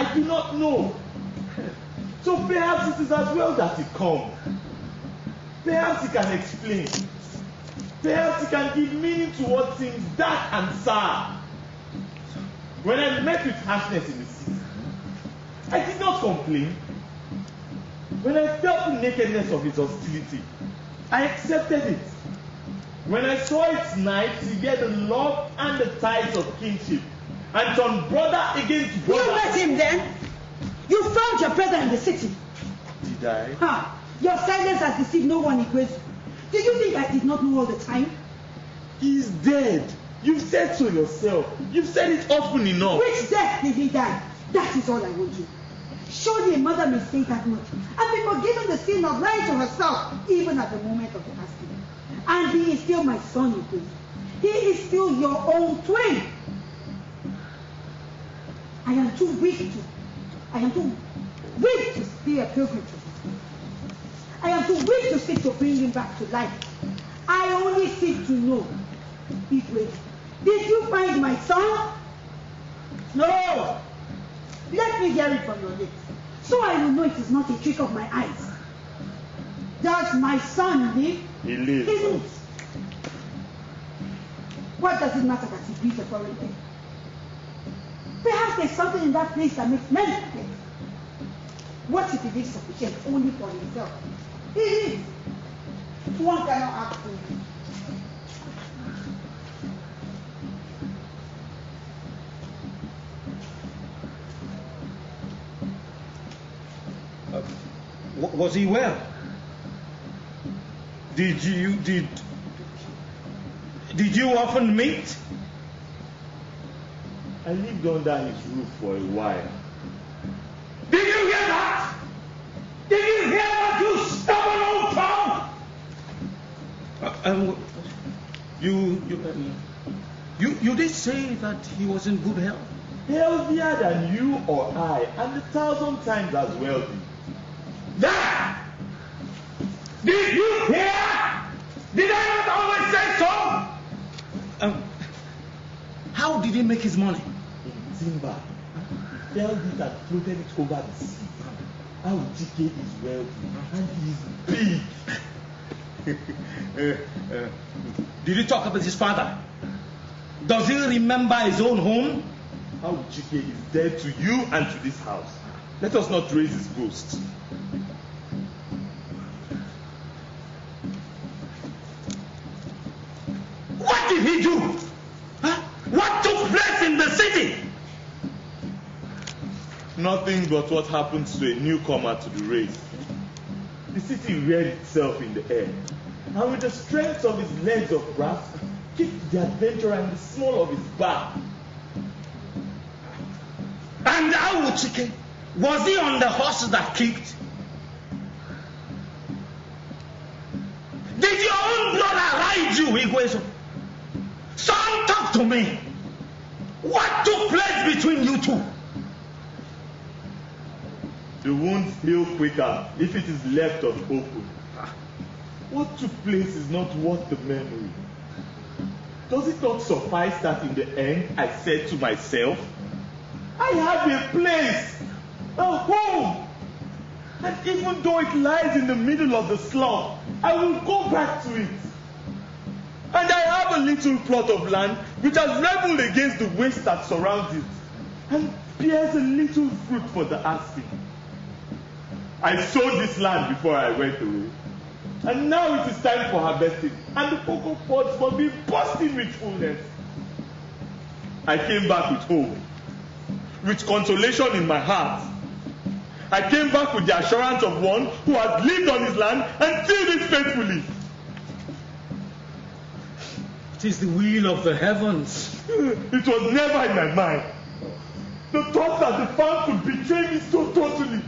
I do not know. So perhaps it is as well that he comes. Perhaps he can explain. Perhaps he can give meaning to what seems dark and sad. When I met with harshness in the city, I did not complain. When I felt the nakedness of his hostility, I accepted it. When I saw its night, severe the love and the ties of kinship, and turned brother against brother. You met him then? You found your brother in the city. Did I? Ha! Your silence has deceived no one, Igwezu. Do you think I did not know all the time? He is dead. You've said so yourself. You've said it often enough. Which death did he die? That is all I want to. Surely a mother may say that much and be forgiven the sin of lying to herself, even at the moment of the accident. And he is still my son, Igwezu. He is still your own twin. I am too weak to be a pilgrim to him. I am too weak to seek to bring him back to life. I only seek to know, Igwezu, did you find my son? No. Let me hear it from your lips, so I will know it is not a trick of my eyes. Does my son live? He lives. He lives. What does it matter that he breathes a foreign air? Perhaps there's something in that place that makes men forget. What if he lives sufficient only for himself? He lives. One cannot ask for him. Was he well? Did you often meet? I lived under his roof for a while. Did you hear that? Did you hear that, you stubborn old town? You did say that he was in good health. Healthier than you or I, and 1,000 times as wealthy. That! Did you hear? Did I not always say so? How did he make his money? In timber. He felled it and floated it over the sea. How Chike is wealthy and he is big. Did you talk about his father? Does he remember his own home? How Chike is dead to you and to this house. Let us not raise his ghost. What did he do? Huh? What took place in the city? Nothing but what happens to a newcomer to the race. The city reared itself in the air, and with the strength of his legs of brass, kicked the adventurer in the small of his back. And Awuchike, was he on the horse that kicked? Did your own brother ride you, Igwezu? Son, talk to me. What took place between you two? The wounds heal quicker if it is left unopened. What took place is not worth the memory. Does it not suffice that in the end I said to myself, I have a place, a home, and even though it lies in the middle of the slum, I will go back to it. And I have a little plot of land which has rebelled against the waste that surrounds it, and bears a little fruit for the asking. I sowed this land before I went away, and now it is time for harvesting, and the cocoa pods must be bursting with fullness. I came back with hope, with consolation in my heart. I came back with the assurance of one who has lived on his land and tilled it faithfully. It is the will of the heavens. It was never in my mind. The thought that the farm could betray me so totally,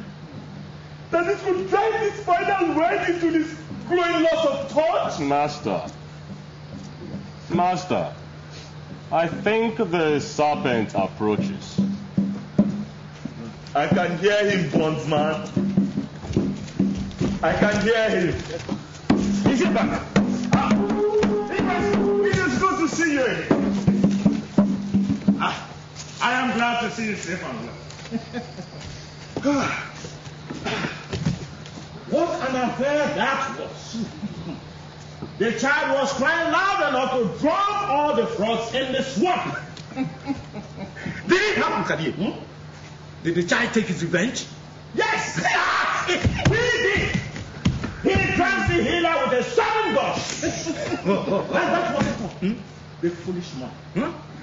that it could drive this final word into this growing loss of touch. Master, I think the serpent approaches. I can hear him, bondsman. I can hear him. Is it back? It is good to see you again. I am glad to see you safe and well. What an affair that was. The child was crying loud enough to drown all the frogs in the swamp. Did it happen, Kadir? Did the child take his revenge? Yes! He did! He trapped the healer with a sudden gush. And that was it. The foolish man.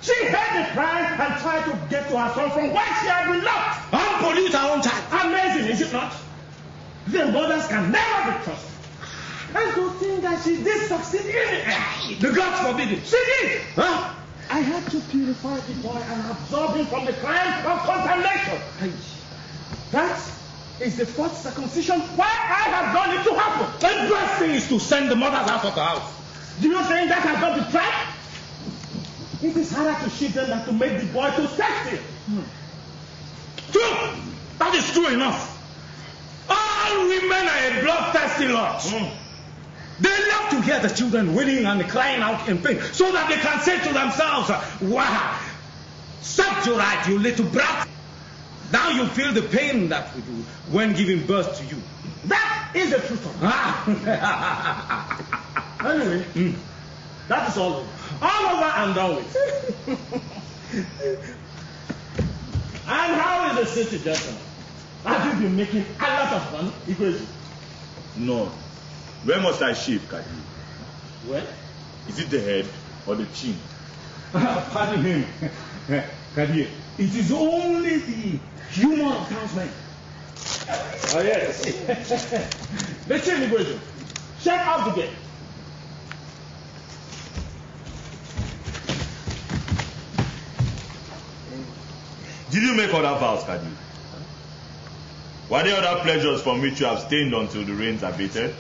She heard the cry and tried to get to her son from where she had been locked. And pollute her own child. Amazing, is it not? The mothers can never be trusted. And to think that she did succeed in it. The gods forbid it. She did. Huh? I had to purify the boy and absolve him from the crime of contamination. That is the first circumcision why I have done it to happen. The best thing is to send the mothers out of the house. Do you think that has not been tried? It is harder to shift them than to make the boy to sexy. True. That is true enough. All women are a bloodthirsty lot. They love to hear the children wailing and crying out in pain so that they can say to themselves, wow, served you right, you little brat. Now you feel the pain that we do when giving birth to you. That is the truth of it. Anyway, that is all over. All over and done with. And how is the city, gentlemen? Have you been making a lot of fun? No. Where must I shave, Kadir? Where? Is it the head or the chin? Pardon him, Kadir. It is only the humor of townsmen. Oh, yes. The chin, Igwezu. Check out the gate. Did you make other vows, Kadir? Were there other pleasures from which you abstained until the rains abated?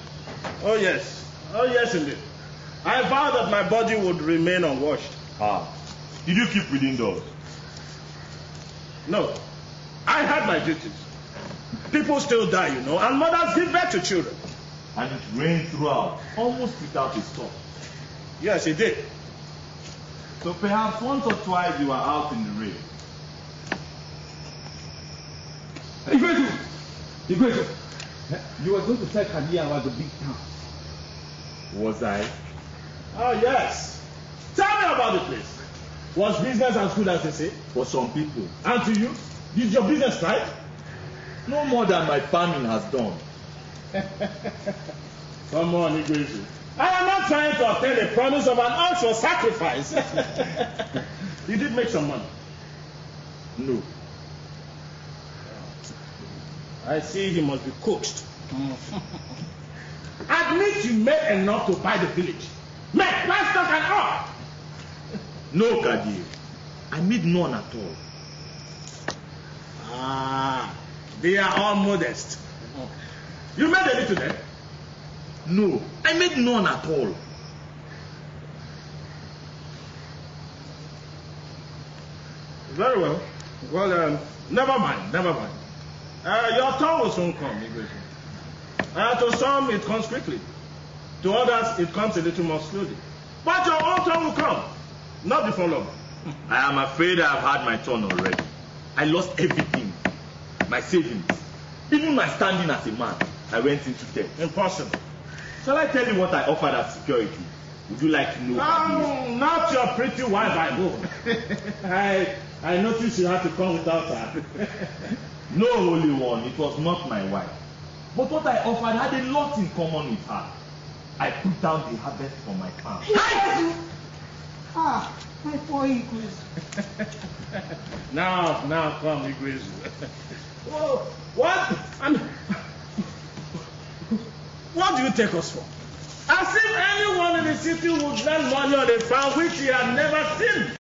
Oh, yes. Oh, yes, indeed. I vowed that my body would remain unwashed. Did you keep within doors? No. I had my duties. People still die, you know, and mothers give birth to children. And it rained throughout, almost without a stop. Yes, it did. So perhaps once or twice you were out in the rain. Igwezu, you were going to tell Kadir about the big town. Was I? Oh, yes. Tell me about the place. Was business as good as they say? For some people. And to you? Did your business thrive? No more than my farming has done. Come on, Igwezu. I am not trying to obtain a promise of an actual sacrifice. You did make some money. No. I see he must be coached. Admit you made enough to buy the village. Make livestock and all. No, Kadir. I made none at all. They are all modest. You made a little then? No, I made none at all. Very well. Well, never mind. Your turn will soon come, Igwezu. To some, it comes quickly. To others, it comes a little more slowly. But your own turn will come. Not before long. I am afraid I have had my turn already. I lost everything. My savings. Even my standing as a man. I went into debt. Impossible. Shall I tell you what I offered as security? Would you like to know? No, not your pretty wife, I hope. I noticed you had to come without her. No, Holy One, it was not my wife. But what I offered had a lot in common with her. I put down the harvest for my farm. My poor Igwezu. Now come, Igwezu. Oh, what? What do you take us for? As if anyone in the city would lend money on a farm which he had never seen.